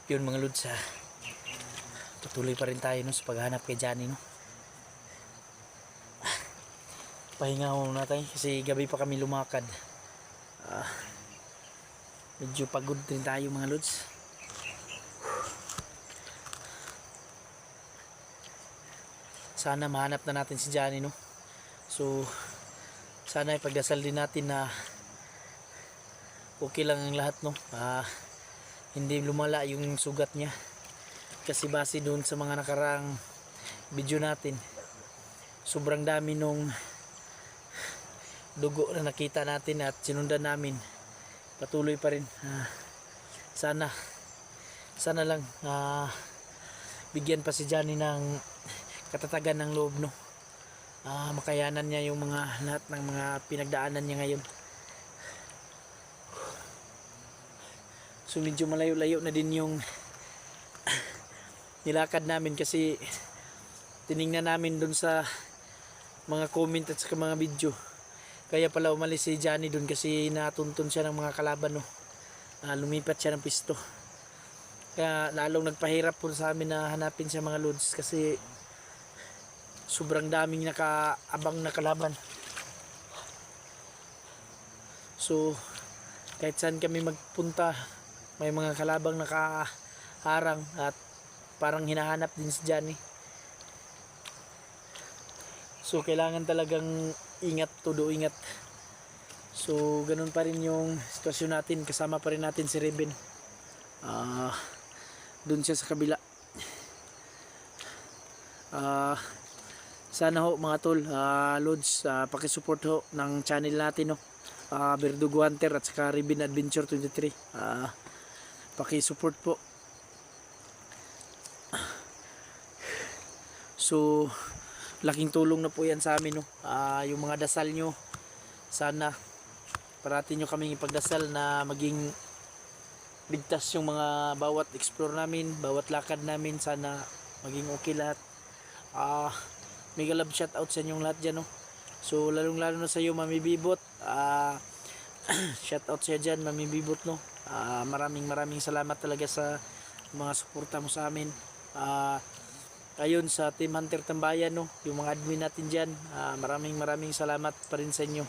Yun mga lods, tutuloy pa rin tayo no, sa paghanap kay Johnny no. Pahinga muna tayo kasi gabi pa kami lumakad. Medyo pagod din tayo mga lods. Sana mahanap na natin si Johnny no. So sana ipagdasal din natin na okay lang ang lahat no. Hindi lumala yung sugat niya. Kasi base doon sa mga nakaraang video natin, sobrang dami nung dugo na nakita natin at sinundan namin. Patuloy pa rin. Sana lang bigyan pa si Johnny ng katatagan ng loob no. Makayanan niya yung mga lahat ng mga pinagdaanan niya ngayon. So medyo malayo-layo na din yung nilakad namin kasi tiningnan namin dun sa mga comment at sa mga video. Kaya pala umalis si Johnny dun kasi natuntun siya ng mga kalaban no. Lumipat siya ng pisto. Kaya lalong nagpahirap po sa amin na hanapin siya mga lods kasi sobrang daming nakaabang na kalaban. So kahit saan kami magpunta may mga kalabang nakaharang at parang hinahanap din si Johnny. So kailangan talagang ingat, todo ingat. So ganun pa rin yung sitwasyon natin. Kasama pa rin natin si Reben. Doon siya sa kabila. Sana ho mga tol, lods, pakisupport ho ng channel natin no. Verdugo Hunter at saka Reben Adventure 23. Pakisupport po. So laking tulong na po yan sa amin no. Yung mga dasal nyo, sana parati nyo kaming ipagdasal na maging ligtas yung mga bawat explore namin, bawat lakad namin. Sana maging okay lahat. Mega love shout out sa inyong lahat dyan no. So lalong lalo na sa iyo Mami Bibot, shout out sa dyan Mami Bibot no. Maraming salamat talaga sa mga suporta mo sa amin. Ayun sa Team Hunter Tambayan no, yung mga admin natin dyan, maraming salamat pa rin sa inyo.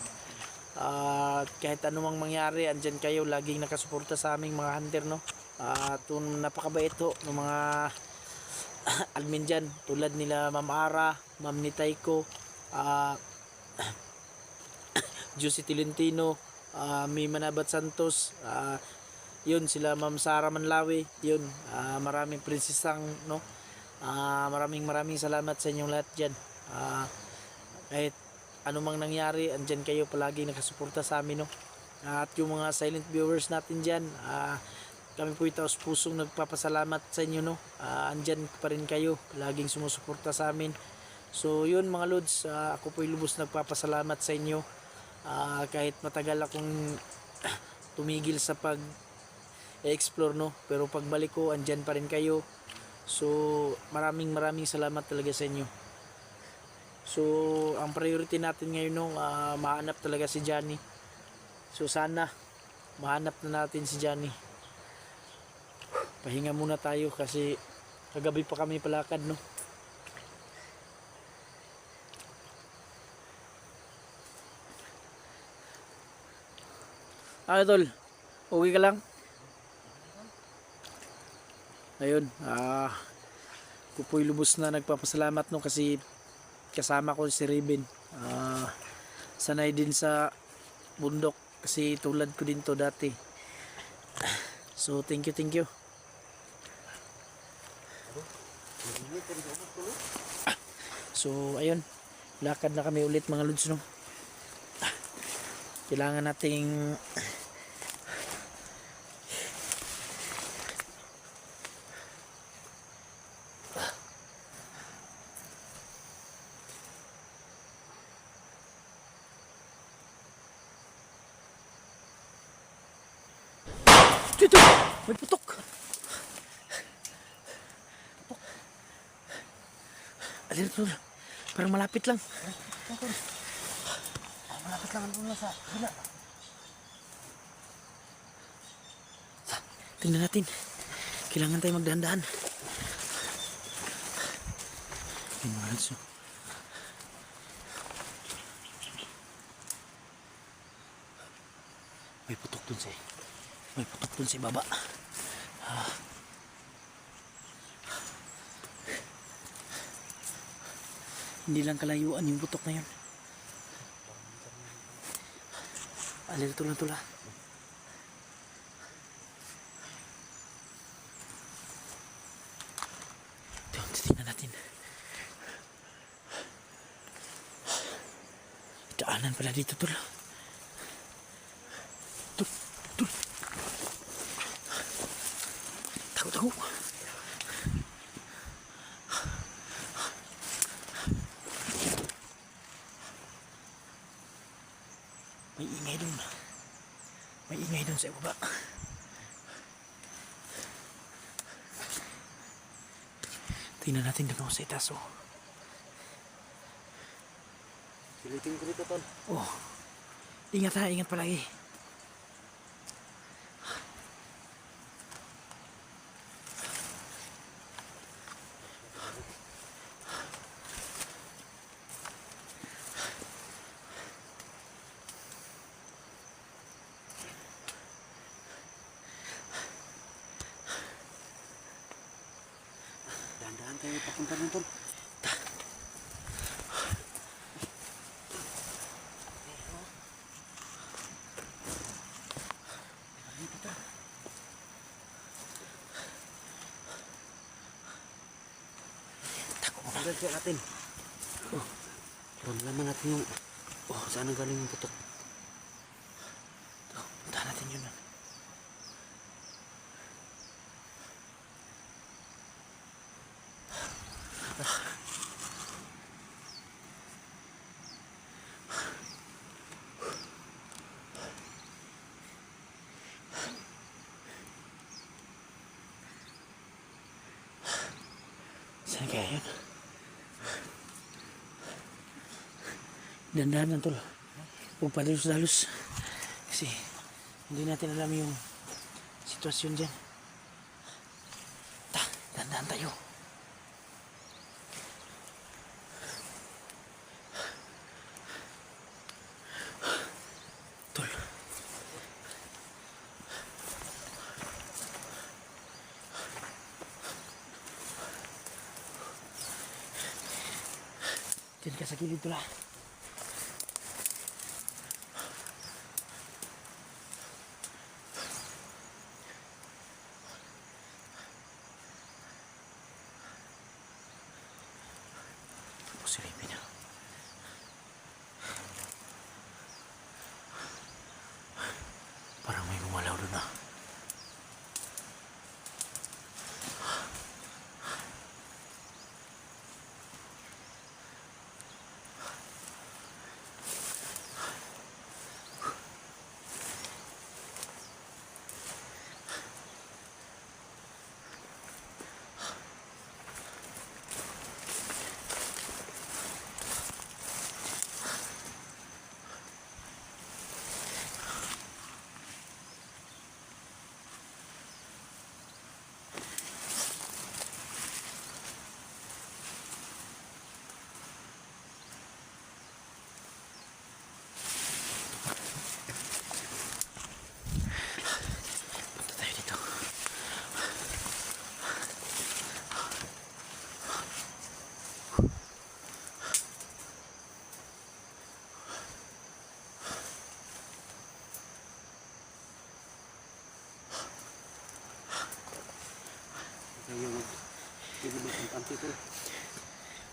Kahit anumang mangyari, andyan kayo, laging nakasuporta sa aming mga hunter no. Napakabait ho ng mga admin dyan, tulad nila Ma'am Ara, Ma'am Nitayko, Josie Tolentino, May Manabat Santos, yun sila Ma'am Sara Manlawi, yun maraming prinsesang no. Maraming salamat sa inyong lahat dyan. Kahit anumang nangyari, andyan kayo palagi nakasuporta sa amin no. At yung mga silent viewers natin dyan, kami po itaos pusong nagpapasalamat sa inyo no. Andyan pa rin kayo, laging sumusuporta sa amin. So yun mga lods, ako po lubos nagpapasalamat sa inyo. Kahit matagal akong tumigil sa pag-explore no, pero pagbalik ko andyan pa rin kayo. So maraming salamat talaga sa inyo. So ang priority natin ngayon no, mahanap talaga si Johnny. So sana mahanap na natin si Johnny. Pahinga muna tayo kasi kagabi pa kami palakad no. Tol, okay ka lang? Ayun, ako po'y lubos na nagpapasalamat no kasi kasama ko si Reben. Sanay din sa bundok kasi tulad ko din to dati. So thank you. So ayun, lakad na kami ulit mga lods no. Kailangan nating Dito! May putok! Alin ito? Parang malapit lang. Malapit lang ang sa hila. Tingnan natin. Kailangan tayo magdahan-dahan. Yun mga lods. May putok dun sa baba. Hindi lang kalayuan yung putok na yun. Alil tula-tula. Titingnan natin. Daanan pala dito tol. Tol. Tago. May ingay dun sa baba. Tingnan natin dun sa itaas. Silitin ko dito, tol. Ingat palagi. Dahan-dahan tayo papunta nun, tol. Diretso natin. Ramdaman natin yung saan ang galing yung putok. Puntahan natin yun. Saan kaya yun? Dandahan lang tol. Huwag padalos-dalos. Kasi hindi natin alam yung sitwasyon dyan. Dandahan tayo. Tol. Diyan ka sa gilid tol. Silipin niya. Parang may gumalaw doon na.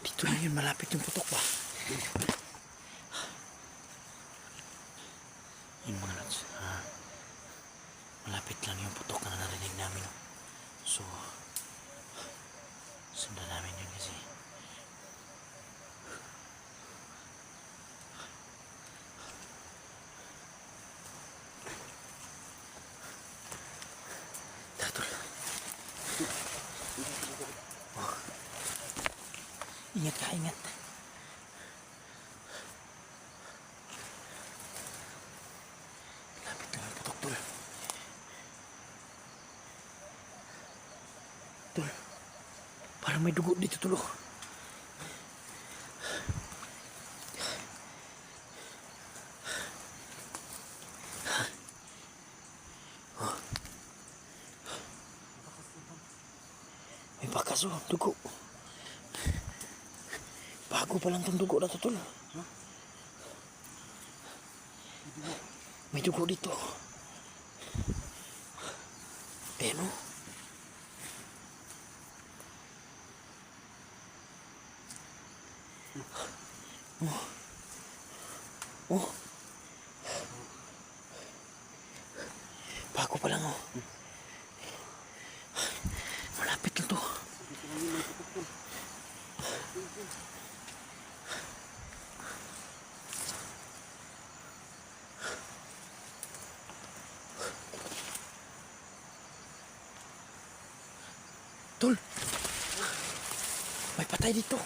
Dito lang yun, malapit yung putok ba? Yun mga lods, malapit lang yung putok na narinig namin. So, sundan namin yun kasi ingat ka, ingat. Lapit lang ang putok tol. Tol, parang may dugo dito, tol. Oh. May bakas oh, dugo. Bago pa lang tong dugo na to, tol. May dugo dito. Ayan oh. Oh. Bago pa lang oh. Malapit lang to. Tol. May patay dito.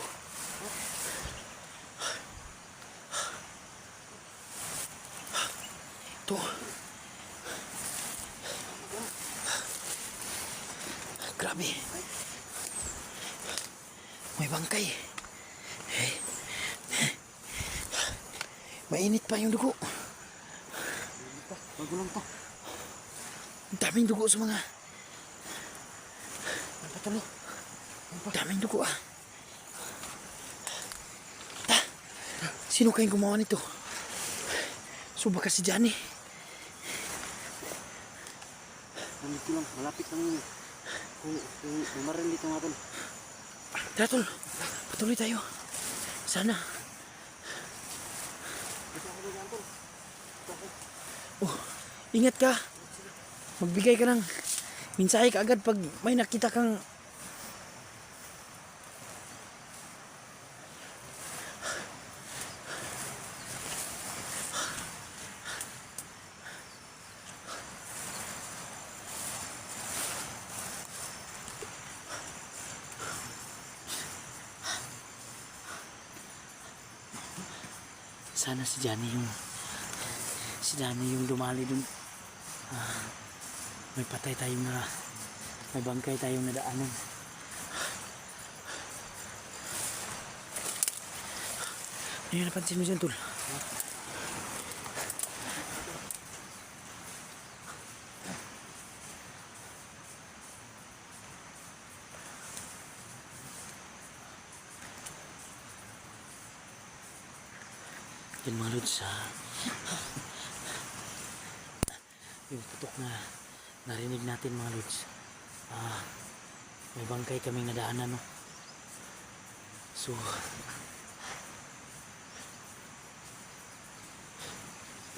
Ito. Grabe. May bangkay. Mainit pa yung dugo. Bago lang to. Ang daming dugo sa mga... Ang patalo. Ang daming dugo ah. Sino kayong gumawa nito? So baka si Johnny. Nandito lang. Malapit lang yun. Kung bumaril dito nga tol. Tara tol, patuloy tayo. Sana. Oh, ingat ka. Magbigay ka ng mensahe ka agad pag may nakita kang... Sana si Johnny yung dumali dun. May patay tayong may bangkay tayong nadaanan. Ano yung napansin mo dyan, tol? Yan mga lods, yung putok na narinig natin mga lods. May bangkay kaming nadaanan, no? So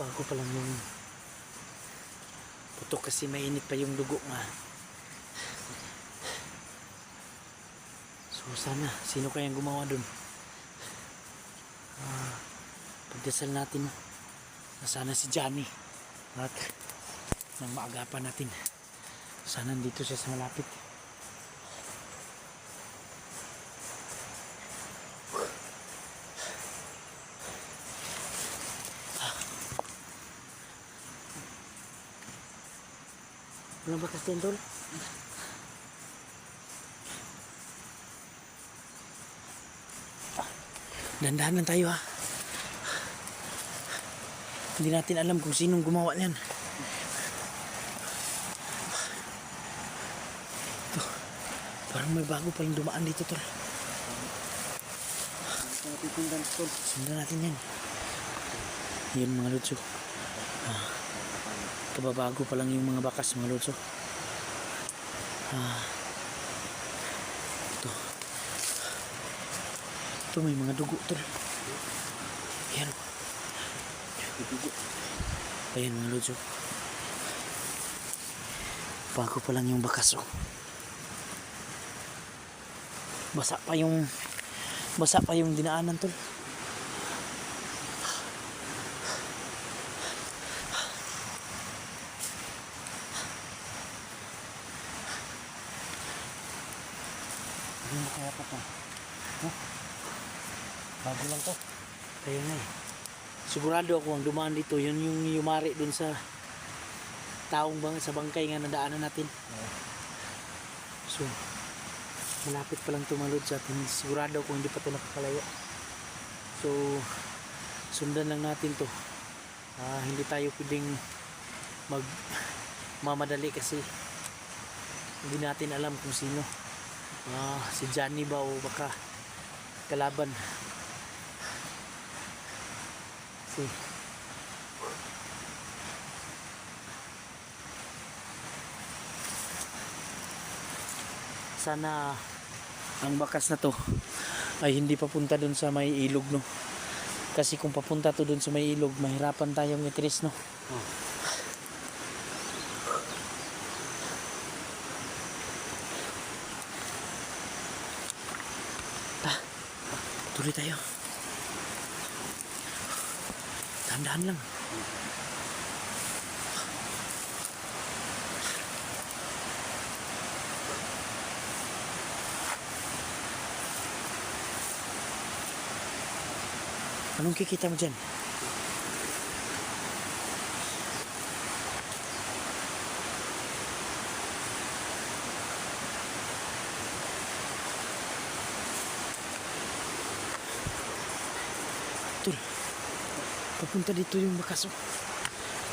bago pa lang yung putok kasi mainit pa yung dugo nga. So sana, sino kayang gumawa dun? Pagdasal natin na sana si Johnny at nang maagapan natin, sana nandito siya sa malapit. Walang bakas din, tol. Dandahan lang tayo ha. Hindi natin alam kung sinong gumawa niyan. Ito, parang may bago pa yung dumaan dito, tol. Sundan natin yan. Yan mga lutso. Kababago pa lang yung mga bakas, mga lutso. Ito. Ito may mga dugo, tol. Yan. Ayan mga lods, oh. Bago pa lang yung bakas, oh. Basa pa yung dinaanan, tol. Hindi mo kaya pa to. Huh? Bago lang to. Kaya nga eh. Sigurado ako ang dumaan dito, yun yung yumari dun sa taong sa bangkay nga nadaanan natin. So, malapit pa lang tumalod sa atin. Sigurado kung hindi pa ito nakakalayo. So sundan lang natin to. Hindi tayo pwedeng mamadali kasi hindi natin alam kung sino. Si Johnny ba o baka kalaban. Si sana ang bakas na to ay hindi papunta dun sa may ilog, no? Kasi kung papunta to dun sa may ilog, mahirapan tayong itris, no? Oh. Tuloy tayo. Dahan-dahan lang. Anong kikita mo dyan? Tol, papunta dito yung bakas, oh.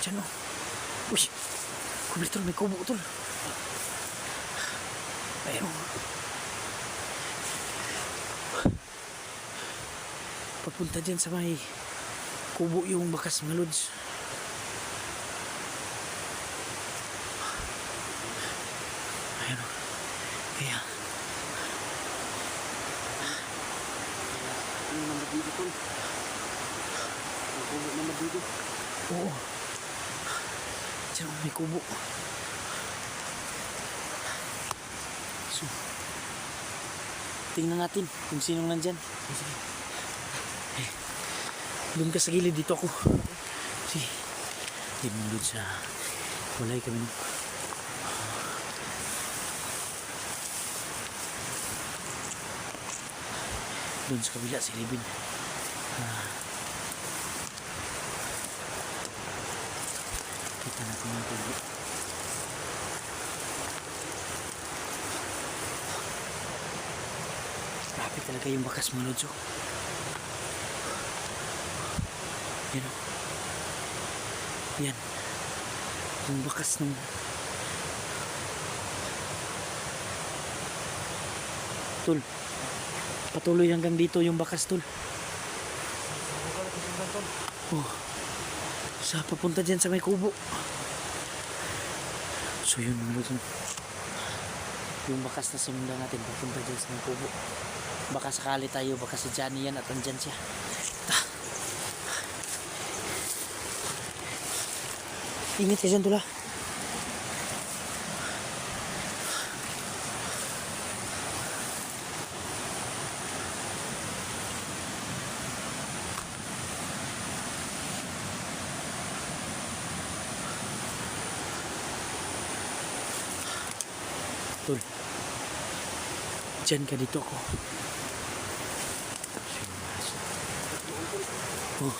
Diyan, oh. Uy, kubli, tol, may kubo, tol. Ayun, oh. Papunta dyan sa may kubo yung bakas, mga lods. Ayun, oh. Kaya Ano naman dito, tol? Ang kubo naman dito. oo. Diyan, oh, may kubo. So, tingnan natin kung sinong nandyan. Doon ka sa gilid, dito ako. Sige. Hindi mo doon sa walay kami. No? Doon sa kabila, si Libin. Kita natin yung tubo. Grabe talaga yung bakas, mga lods, oh. Yan, oh. Yan. Yung bakas ng Tol, patuloy hanggang dito yung bakas, tol. Oh, sa papunta dyan sa may kubo. So yun, mga lods, yung bakas na sinundan natin papunta dyan sa may kubo. Baka sakali tayo, baka si Johnny yan at andyan siya. Ingat ka dyan, tula. Tul, dyan ka, dito ako. Oh.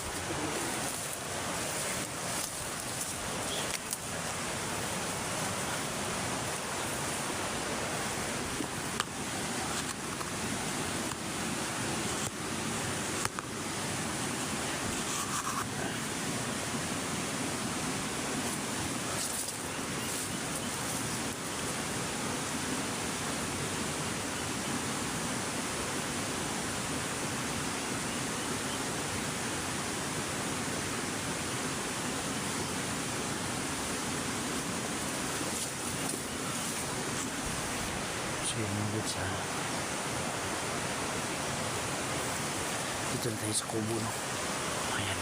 Yun mga lods, dito na tayo sa kubo, no? Ayan.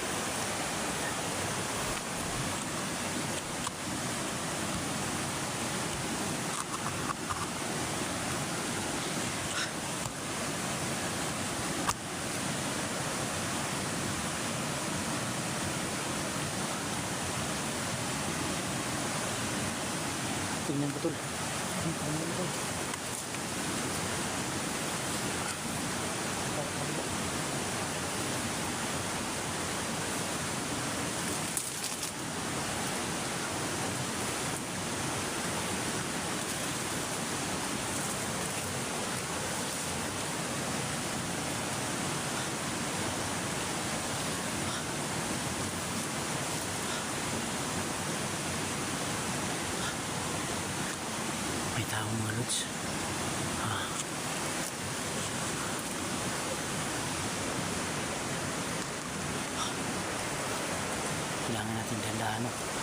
Tingnan ko, tol. Tingnan ko, tol. Lods. Kailangan natin dahan-dahan, no?